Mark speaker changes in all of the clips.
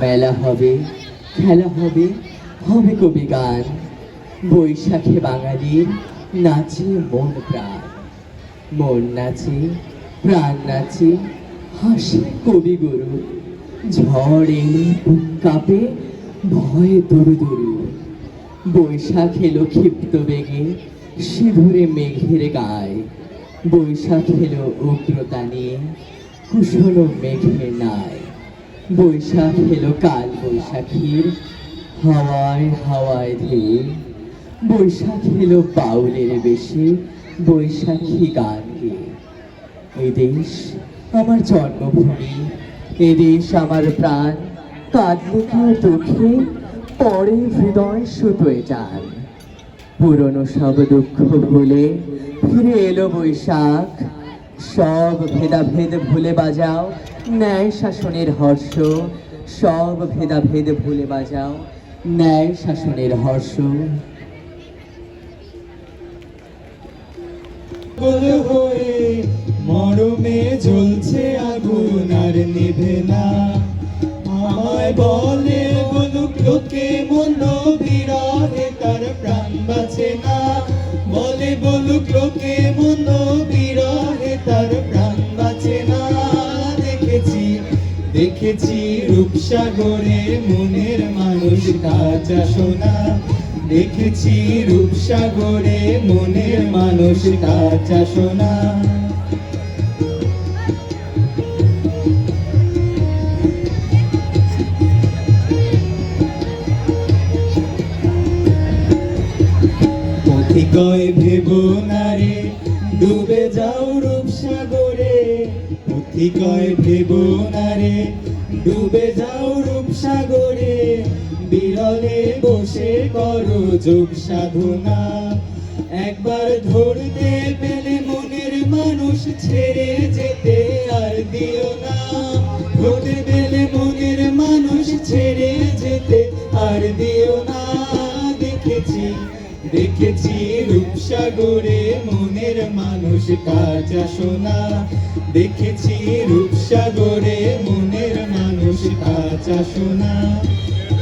Speaker 1: মেলা হবে, খেলা হবে, হবে কবি গান। বৈশাখে বাঙালির নাচে মন প্রাণ। মন নাচে, প্রাণ নাচে, হাসে কবিগুরু। ঝড় এলে বুক কাঁপে, ভয়ে তরু তরু। বৈশাখ এলো ক্ষিপ্ত বেগে, সিঁদুরে মেঘের গায়। বৈশাখ এলো উগ্রতা নিয়ে, কুশল মেঘের নাই। বৈশাখ এলো কাল বৈশাখীর, হাওয়ায় হাওয়ায় ধেয়ে। বৈশাখ এলো বাউলের বেশে, বৈশাখী গান গেয়ে। এই দেশ আমার জন্মভূমি, এই দেশ আমার প্রাণ। কাঁদলে কেউ দুঃখে, পরে হৃদয় সুতোয় টান। পুরনো সব দুঃখ ভুলে ফিরে এলো বৈশাখ। সব ভেদাভেদ ভুলে বাজাও ন্যায় শাসনের হর্ষ। সব ভেদাভেদ ভুলে বাজাও ন্যায় শাসনের হর্ষ।
Speaker 2: হয়ে মরমে জ্বলছে আগুন আর নিভে না। আমায় বলে বলুক লোকে মন বিরহে তার প্রাণ বাঁচে না। বলে বলুক লোকে মন বিরহে তার প্রাণ বাঁচে না। দেখেছি দেখেছি রূপসাগরে মনের মানুষ কাঁচা সোনা। দেখেছি রূপসাগরে মনের মানুষ কাঁচা সোনা। পথিকয় ভেবো না রে ডুবে যাও রূপসাগরে। পথিকয় ভেবো না রে ডুবে যাও রূপসাগরে। বিরলে বসে করো যোগ সাধনা। একবার ধরতে পেলে মনের মানুষ ছেড়ে যেতে আর দিও না। ধরতে পেলে মনের মানুষ ছেড়ে যেতে আর দিও না। দেখেছি দেখেছি রূপসাগরে মনের মানুষ কাঁচা সোনা। দেখেছি রূপসাগরে মনের মানুষ কাঁচা সোনা।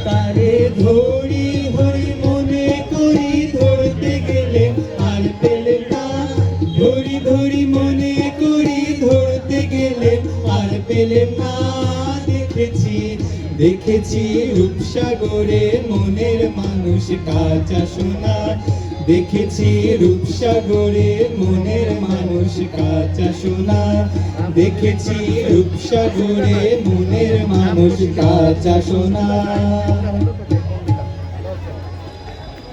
Speaker 2: তারে ধরি ধরি মনে করি ধরতে গেলে আর পেলে না। ধরি ধরি মনে করি ধরতে গেলে আর পেলে না। দেখেছি দেখেছি রূপসাগরে মনের মানুষ কাঁচা সোনা। দেখেছি রূপসাগরে মনের মানুষ কাঁচা সোনা। দেখেছি রূপসাগরে মনের মানুষ কাঁচা সোনা।